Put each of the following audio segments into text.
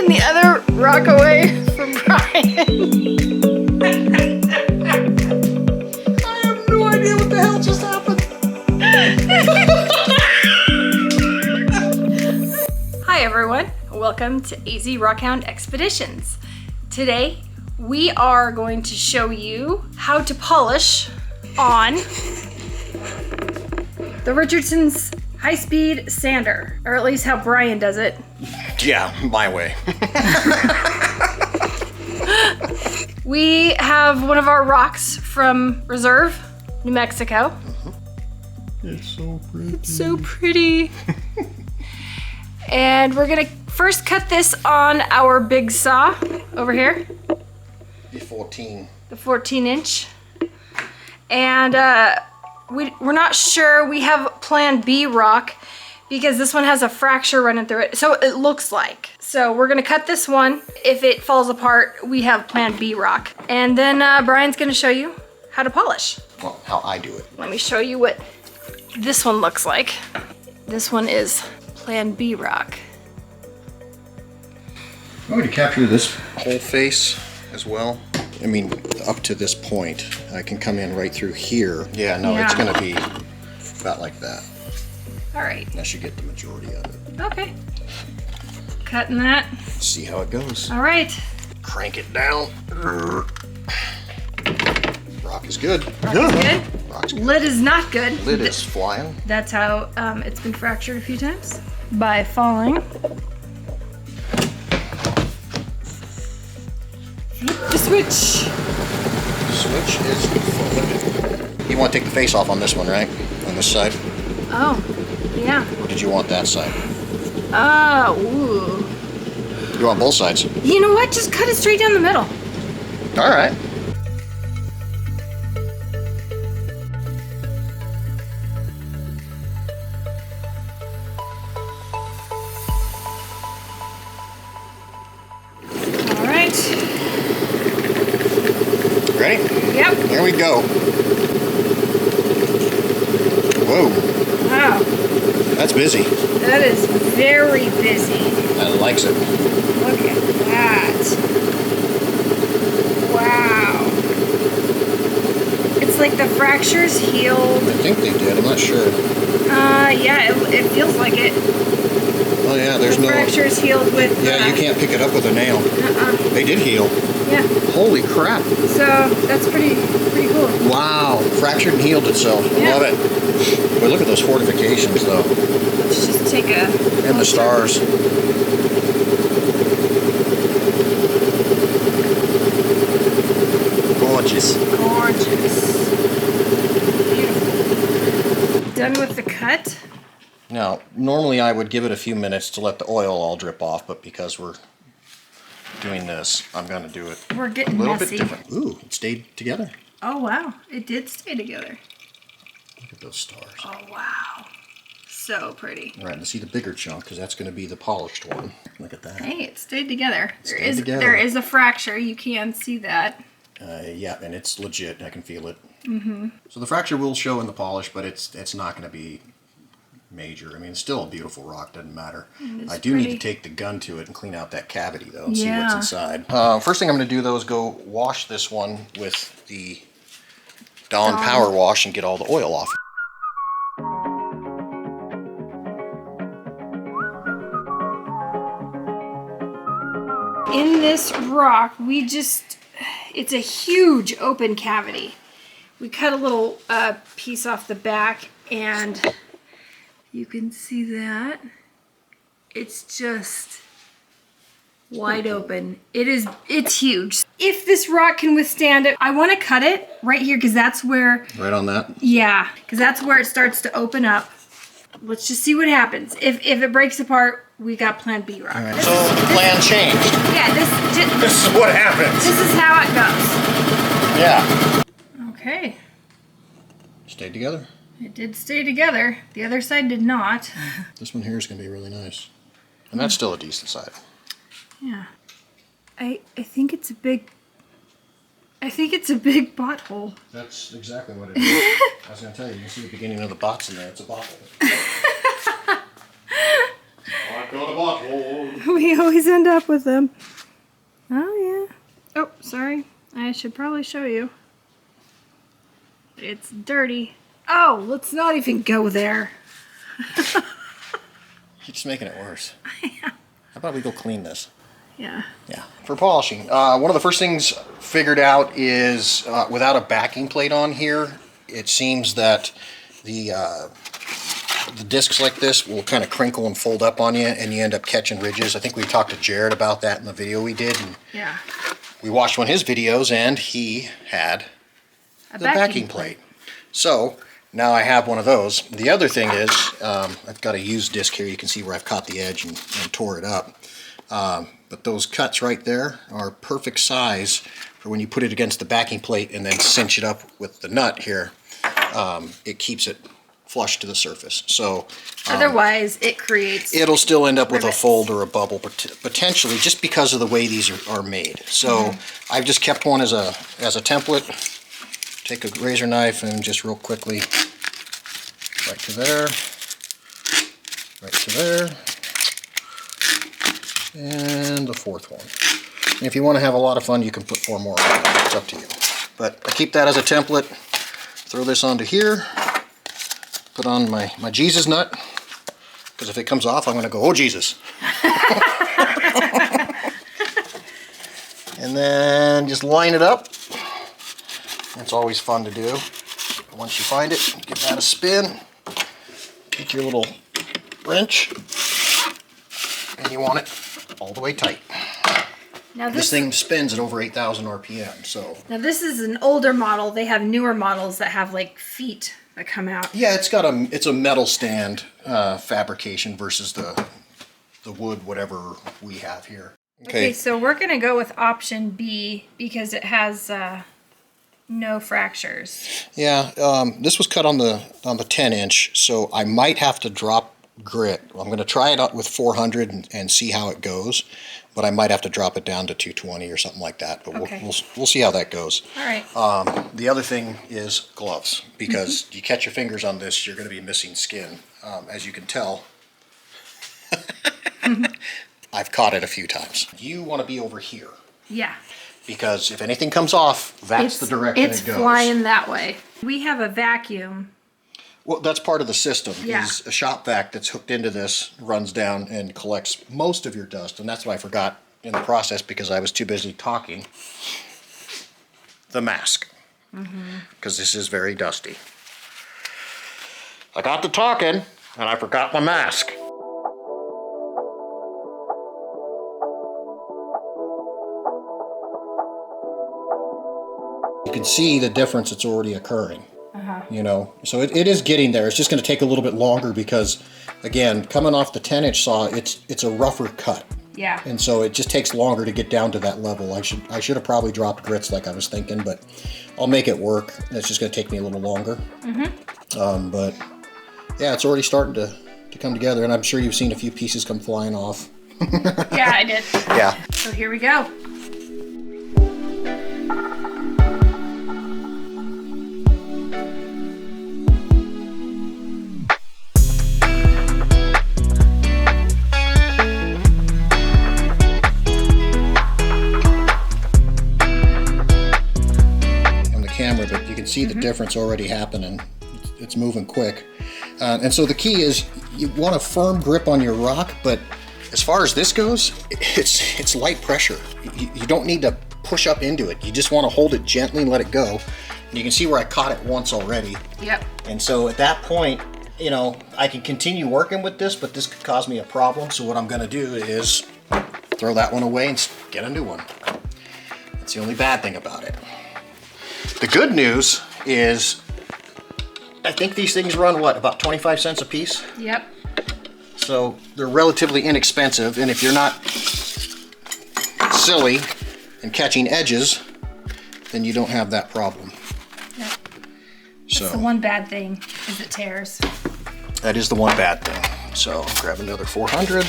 taking the other rock away from Brian. I have no idea what the hell just happened. Hi everyone, welcome to AZ Rockhound Expeditions. Today we are going to show you how to polish on the Richardson's high-speed sander, or at least how Brian does it. Yeah, my way. We have one of our rocks from Reserve, New Mexico. It's so pretty. It's so pretty. And we're gonna first cut this on our big saw over here. The 14. The 14-inch. And we're not sure. We have plan B rock because this one has a fracture running through it. So it looks like. So we're gonna cut this one. If it falls apart, we have plan B rock. And then Brian's gonna show you how to polish. Well, how I do it. Let me show you what this one looks like. This one is plan B rock. I'm going to capture this whole face as well. I mean, up to this point. I can come in right through here. Yeah, no, it's going to be about like that. All right. That should get the majority of it. Okay. Cutting that. Let's see how it goes. All right. Crank it down. Rock is good. Rock is good. Rock's good. Lid is not good. Lid is flying. That's how it's been fractured a few times. By falling. Flip the switch. Switch is flipping. You want to take the face off on this one, right? On this side? Oh, yeah. Or did you want that side? Ooh. You want both sides? You know what? Just cut it straight down the middle. All right. Ready? Yep. Here we go. Whoa. Wow. That's busy. That is very busy. That likes it. Look at that. Wow. It's like the fractures healed. I think they did. I'm not sure. Yeah, it feels like it. Oh yeah, there's no fractures healed with. Yeah, you can't pick it up with a nail. They did heal. Yeah. Holy crap. So that's pretty cool. Wow. Fractured and healed itself. Yeah. Love it. But look at those fortifications though. Let's just take a. And the stars. Gorgeous. Gorgeous. Beautiful. Done with the cut? Now, normally I would give it a few minutes to let the oil all drip off, but because we're doing this, I'm going to do it We're getting a little messy. bit different. Ooh, it stayed together. Oh wow, it did stay together. Look at those stars. Oh wow, so pretty. All right, let's see the bigger chunk because that's going to be the polished one. Look at that. Hey, it stayed together. Stayed together. There is a fracture. You can see that. Yeah, and it's legit. I can feel it. Mm-hmm. So the fracture will show in the polish, but it's not going to be major. I mean, it's still a beautiful rock. Doesn't matter. I do need to take the gun to it and clean out that cavity though and see what's inside. First thing I'm going to do though is go wash this one with the Dawn Power Wash and get all the oil off. In this rock, it's a huge open cavity. We cut a little piece off the back and you can see that. It's just wide open. It's huge. If this rock can withstand it, I want to cut it right here because that's where... Right on that? Yeah, because that's where it starts to open up. Let's just see what happens. If it breaks apart, we got plan B rock. Right. So the plan changed. Yeah, This is what happens. This is how it goes. Yeah. Okay. Stayed together. It did stay together. The other side did not. This one here is going to be really nice. And that's still a decent side. Yeah. I think it's a big butthole. That's exactly what it is. I was going to tell you, you can see the beginning of the box in there. It's a bottle. I got a bottle. We We always end up with them. Oh, yeah. Oh, sorry. I should probably show you. It's dirty. Oh, let's not even go there. You're just making it worse. How about we go clean this? Yeah. Yeah. For polishing, one of the first things figured out is without a backing plate on here, it seems that the discs like this will kind of crinkle and fold up on you, and you end up catching ridges. I think we talked to Jared about that in the video we did. And yeah. we watched one of his videos, and he had the backing plate. So now I have one of those. The other thing is, I've got a used disc here. You can see where I've caught the edge and tore it up. But those cuts right there are perfect size for when you put it against the backing plate and then cinch it up with the nut here. It keeps it flush to the surface. So otherwise it creates... It'll still end up with a fold or a bubble potentially, just because of the way these are made. So I've just kept one as a template. Take a razor knife and just real quickly, right to there, right to there, and the fourth one. And if you want to have a lot of fun, you can put 4 more on. It's up to you. But I keep that as a template. Throw this onto here. Put on my Jesus nut, because if it comes off, I'm going to go, oh Jesus. And then just line it up. That's always fun to do. Once you find it, give that a spin. Take your little wrench, and you want it all the way tight. Now this thing spins at over 8,000 RPM. So now this is an older model. They have newer models that have like feet that come out. Yeah, it's a metal stand fabrication versus the wood whatever we have here. Okay, so we're gonna go with option B because it has no fractures. Yeah, this was cut on the 10-inch, so I might have to drop grit. I'm going to try it out with 400 and see how it goes, but I might have to drop it down to 220 or something like that. But okay. we'll see how that goes. All right. The other thing is gloves, because you catch your fingers on this, you're going to be missing skin. As you can tell, I've caught it a few times. You want to be over here. Yeah. Because if anything comes off, that's the direction it goes. It's flying that way. We have a vacuum. Well, that's part of the system. Yeah. Is a shop vac that's hooked into this, runs down and collects most of your dust. And that's what I forgot in the process because I was too busy talking. The mask. Because this is very dusty. I got to talking and I forgot my mask. You can see the difference that's already occurring. You know, so it is getting there. It's just going to take a little bit longer because, again, coming off the 10-inch saw, it's a rougher cut. Yeah. And so it just takes longer to get down to that level. I should have probably dropped grits like I was thinking, but I'll make it work. It's just going to take me a little longer. But yeah, it's already starting to come together, and I'm sure you've seen a few pieces come flying off. Yeah, I did. Yeah. So here we go. But you can see the difference already happening. It's moving quick. And so the key is you want a firm grip on your rock, but as far as this goes, it's light pressure. You don't need to push up into it. You just want to hold it gently and let it go. And you can see where I caught it once already. Yep. And so at that point, you know, I can continue working with this, but this could cause me a problem. So what I'm going to do is throw that one away and get a new one. That's the only bad thing about it. The good news is, I think these things run, what, about 25 cents a piece? Yep. So they're relatively inexpensive, and if you're not silly and catching edges, then you don't have that problem. Yep. So that's the one bad thing, is it tears. That is the one bad thing. So I'll grab another 400.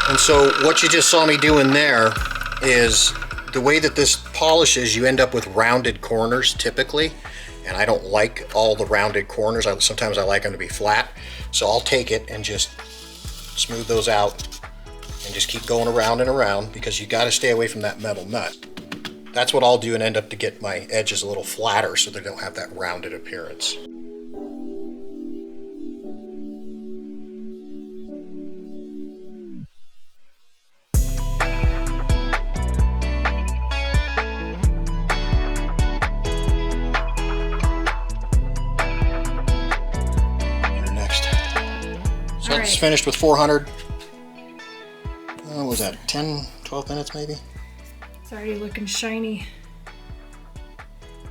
And so what you just saw me doing there is the way that this polishes, you end up with rounded corners typically. and I don't like all the rounded corners. Sometimes I like them to be flat. So I'll take it and just smooth those out and just keep going around and around, because you got to stay away from that metal nut. That's what I'll do and end up to get my edges a little flatter so they don't have that rounded appearance. So it's finished with 400. What was that, 10, 12 minutes maybe? It's already looking shiny.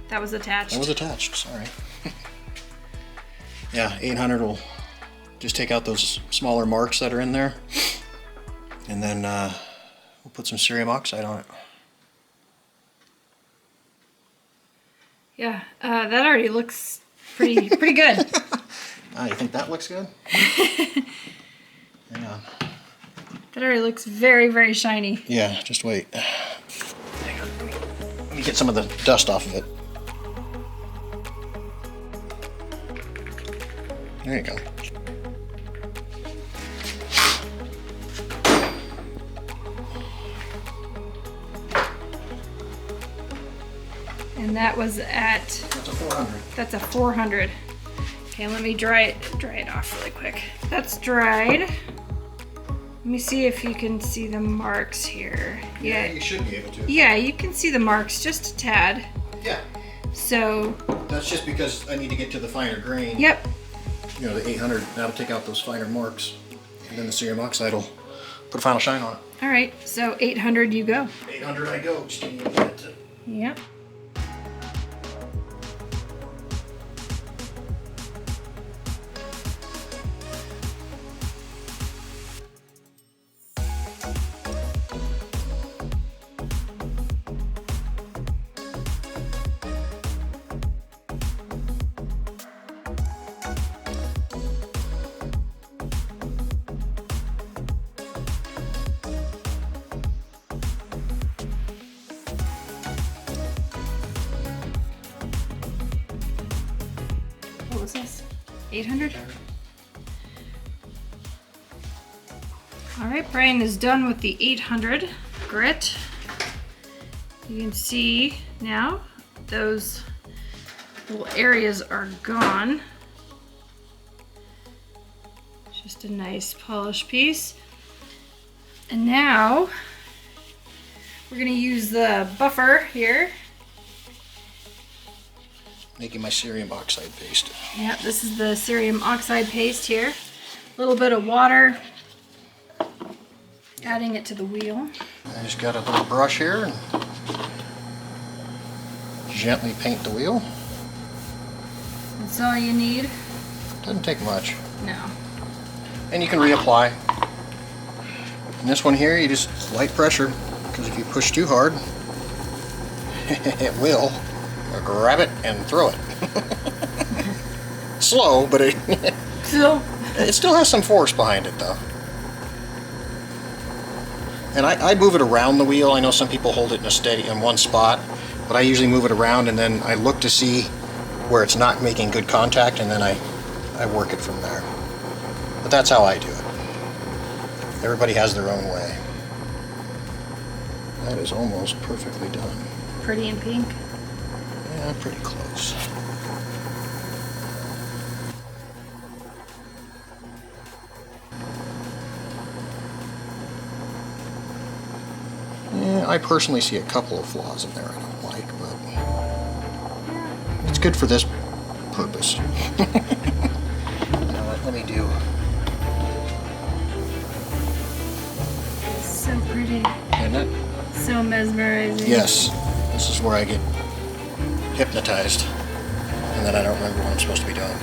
That was attached. That was attached, sorry. Yeah, 800 will just take out those smaller marks that are in there. And then we'll put some cerium oxide on it. Yeah, that already looks pretty good. You think that looks good? Hang on. That already looks very, very shiny. Yeah, just wait. Hang on. Let me get some of the dust off of it. There you go. And that was at... That's a 400. That's a 400. Okay, let me dry it off really quick. That's dried. Let me see if you can see the marks here. Yeah, you should be able to. Yeah, you can see the marks just a tad. Yeah. So. That's just because I need to get to the finer grain. Yep. You know, the 800, that'll take out those finer marks. And then the cerium oxide will put a final shine on it. All right, so 800 you go. 800 I go, just need a minute to... Yep. What was this? 800? All right, Brian is done with the 800 grit. You can see now those little areas are gone. It's just a nice polished piece. And now we're gonna use the buffer here. Making my cerium oxide paste. Yeah, this is the cerium oxide paste here. A little bit of water. Adding it to the wheel. I just got a little brush here and gently paint the wheel. That's all you need. Doesn't take much. No. And you can reapply. And this one here, you just light pressure, because if you push too hard, it will. Grab it and throw it. Slow, but it still has some force behind it though. And I move it around the wheel. I know some people hold it in one spot, but I usually move it around and then I look to see where it's not making good contact, and then I work it from there. But that's how I do it. Everybody has their own way. That is almost perfectly done. Pretty in pink. Yeah, pretty close. Yeah, I personally see a couple of flaws in there I don't like, but it's good for this purpose. Now let me do. So pretty. Isn't it? So mesmerizing. Yes. This is where I get hypnotized, and then I don't remember what I'm supposed to be doing.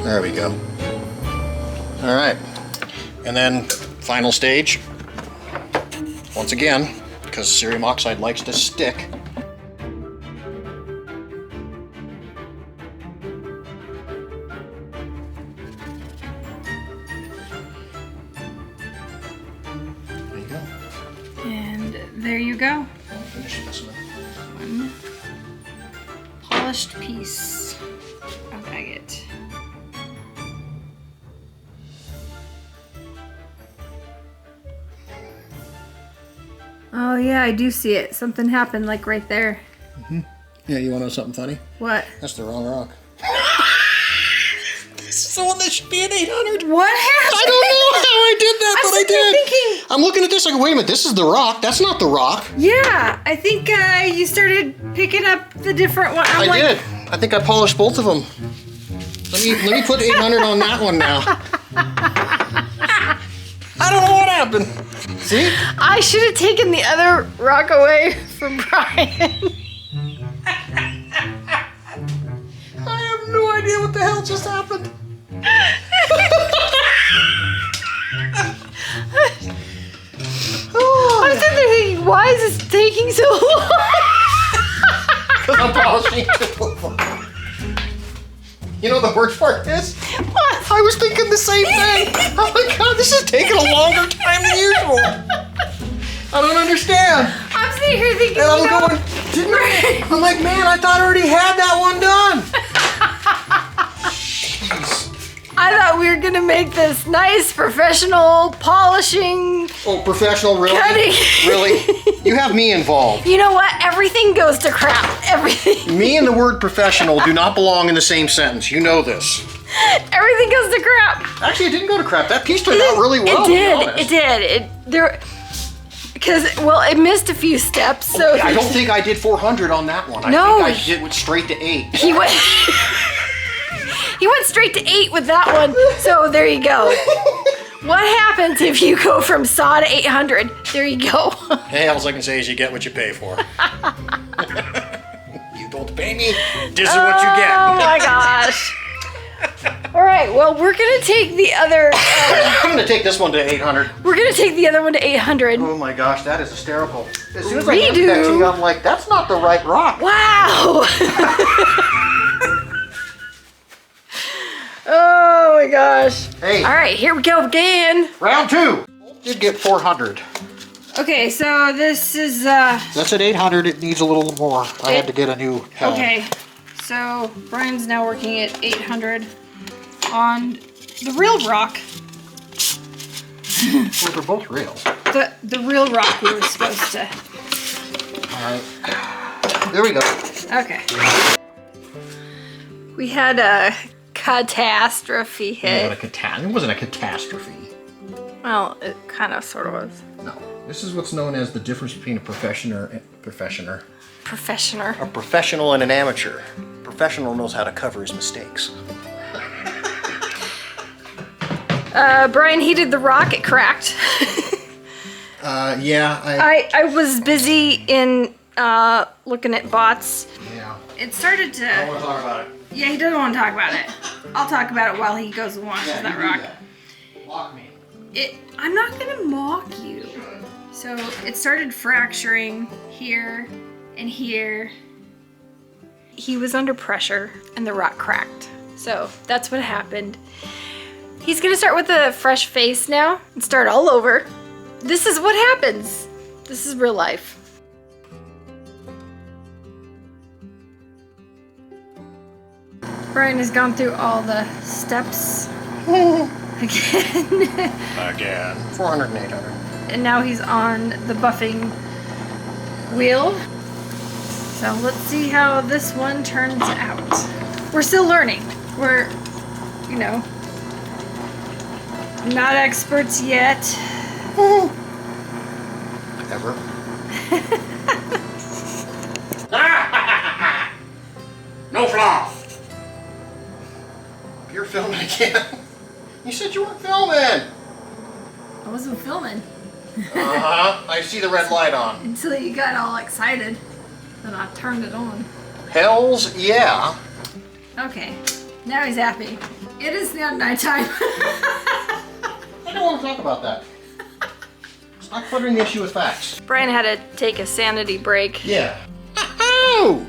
There we go. All right, and then final stage. Once again, because cerium oxide likes to stick. There you go. And there you go. I'll finish this one. One polished piece of agate. Oh yeah, I do see it. Something happened like right there. Yeah, you want to know something funny? What? That's the wrong rock. This is the one that should be an 800. What happened? I don't know how I did that, but I did. Thinking, I'm looking at this like, wait a minute, this is the rock. That's not the rock. yeah, I think you started picking up the different one. I did. I think I polished both of them. Let me put 800 on that one now. I don't know what happened. See? I should have taken the other rock away from Brian. I have no idea what the hell just happened. I'm sitting there thinking, why is this taking so long? Because I'm polishing two of them. You know the worst part is? What? I was thinking the same thing. Oh my god, this is taking a longer time than usual. I don't understand. I'm sitting here thinking, And I'm going, didn't I? I'm like, man, I thought I already had that one done. Jeez. I thought we were gonna make this nice professional polishing. Oh, professional, really? Cutting. Really? You have me involved. You know what? Everything goes to crap. Everything. Me and the word professional do not belong in the same sentence. You know this. Everything goes to crap. Actually, it didn't go to crap. That piece turned out really well. It to be did. honest. It did. Because it missed a few steps. So I don't think I did 400 on that one. No. I think I went straight to 8. he went. He went straight to 8 with that one. So there you go. What happens if you go from saw to 800? There you go. Hey, all I can say is you get what you pay for. You don't pay me, this is what you get. Oh my gosh. All right, well, we're gonna take the other. I'm gonna take this one to 800. We're gonna take the other one to 800. Oh my gosh, that is hysterical. As soon as I handed that to Redo. you, I'm like, that's not the right rock. Wow. Oh my gosh. Hey. All right, here we go again. Round 2. Did get 400. Okay, so this is That's at 800. It needs a little more. I had to get a new pad. okay. So Brian's now working at 800 on the real rock. Well, they're both real. The real rock we were supposed to. All right. There we go. Okay. We had a catastrophe hit. It wasn't a catastrophe. Well, it kind of sort of was. No. This is what's known as the difference between a professional Professioner. a professional and an amateur. Professional knows how to cover his mistakes. Brian heated the rock, it cracked. Yeah, I was busy in looking at bots. Yeah. It started to. I don't want to talk about it. Yeah, he doesn't want to talk about it. I'll talk about it while he goes and washes that rock. Lock me. I'm not gonna mock you. So it started fracturing here and here. He was under pressure and the rock cracked. So that's what happened. He's gonna start with a fresh face now and start all over. This is what happens. This is real life. Brian has gone through all the steps again. Again. 400 and 800. And now he's on the buffing wheel. So let's see how this one turns out. We're still learning. We're, not experts yet. Ever. No flaw. You're filming again. You said you weren't filming. I wasn't filming I see the red light on. until you got all excited. Then I turned it on. Hells yeah. Okay, now he's happy. It is now nighttime. I don't want to talk about that. It's Stop cluttering the issue with facts. Brian had to take a sanity break. Yeah. Oh!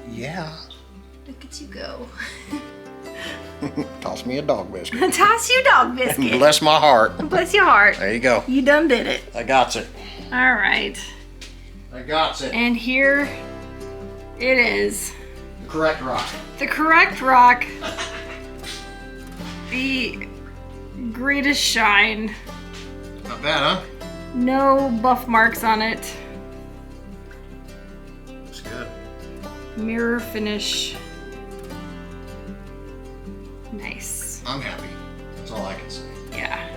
Yeah. Look at you go. Toss me a dog biscuit. Toss you dog biscuit. Bless my heart. Bless your heart. There you go. You done did it. I got it. All right. I got it. And here it is. The correct rock. The correct rock. The greatest shine. Not bad, huh? No buff marks on it. Looks good. Mirror finish. Nice. I'm happy. That's all I can say. Yeah.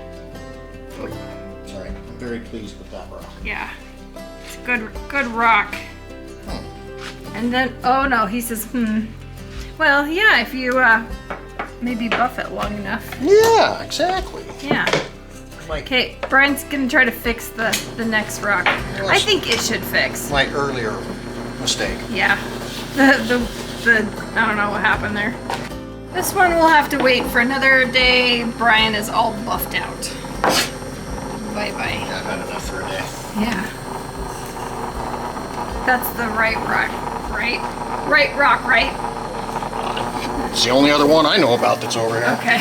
Sorry. I'm very pleased with that rock. Yeah. It's a good rock. And then, oh no, he says, well, yeah, if you maybe buff it long enough. Yeah, exactly. Yeah. Like, Okay, Brian's gonna try to fix the next rock. I think it should fix. my earlier mistake. Yeah. The I don't know what happened there. This one will have to wait for another day. Brian is all buffed out. Bye bye. I've had enough for a day. Yeah. That's the right rock, right? Right rock, right? It's the only other one I know about that's over here. Okay.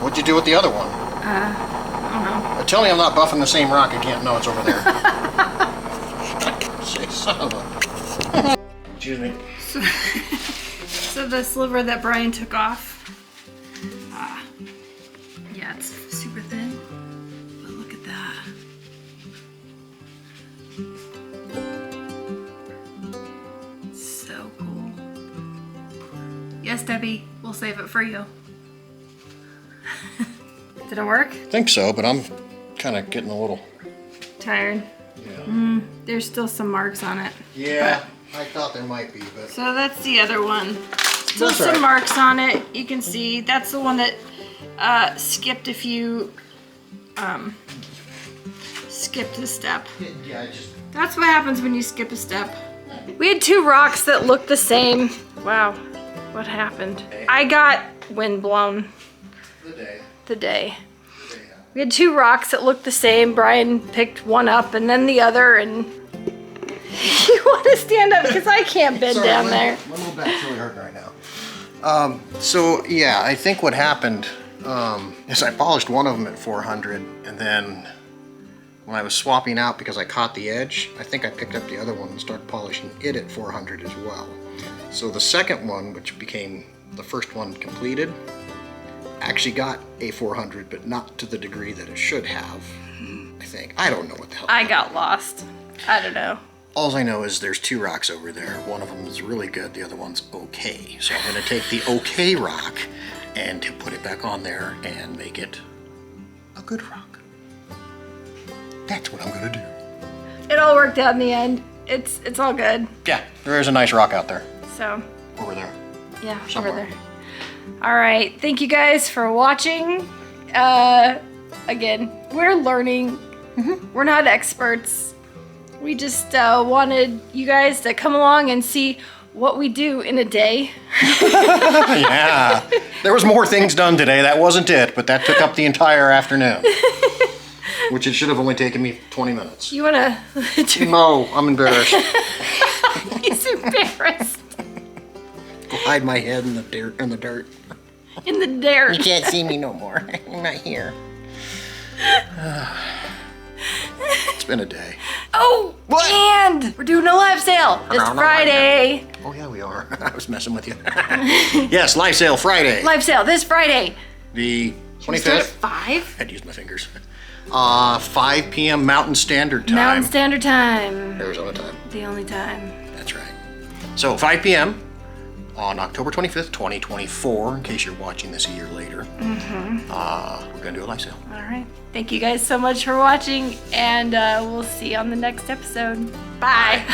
What'd you do with the other one? I don't know. Tell me I'm not buffing the same rock. I can't know it's over there. Son of a... Excuse me. So the sliver that Brian took off, yeah, it's super thin, but look at that. So cool. Yes, Debbie, we'll save it for you. Did it work? I think so, but I'm kind of getting a little... Tired. Yeah. There's still some marks on it. Yeah, I thought there might be, but... So that's the other one. Still That's some right. marks on it. You can see that's the one that skipped a few, skipped a step. Yeah, I just... That's what happens when you skip a step. We had two rocks that looked the same. Wow, what happened? I got wind blown The day. the day. We had two rocks that looked the same. Brian picked one up and then the other, and you want to stand up because I can't bend down there. My little back's really hurting right now. So yeah, I think what happened is I polished one of them at 400, and then when I was swapping out because I caught the edge, I think I picked up the other one and started polishing it at 400 as well. So the second one, which became the first one completed, actually got a 400, but not to the degree that it should have, I think. I don't know what the hell. I got lost. I don't know. All I know is there's two rocks over there. One of them is really good, the other one's okay. So I'm gonna take the okay rock and to put it back on there and make it a good rock. That's what I'm gonna do. It all worked out in the end. It's all good. Yeah, there is a nice rock out there. So, Over there. yeah, Somewhere. over there. All right, thank you guys for watching. Again, we're learning. We're not experts. We just wanted you guys to come along and see what we do in a day. Yeah, there was more things done today. That wasn't it, but that took up the entire afternoon. Which it should have only taken me 20 minutes. You wanna? No, I'm embarrassed. He's embarrassed. Go hide my head in the dirt. In the dirt. You can't see me no more. I'm not here. It's been a day. Oh, What? and we're doing a live sale this No, not Friday. Oh yeah, we are. I was messing with you. Yes, live sale Friday. Live sale this Friday. The We start at 25th. 5? I had to use my fingers. 5 p.m. Mountain Standard Time. Mountain Standard Time. Arizona time. The only time. That's right. So 5 p.m. on October 25th, 2024, in case you're watching this a year later. We're going to do a live sale. All right. Thank you guys so much for watching, and we'll see you on the next episode. Bye.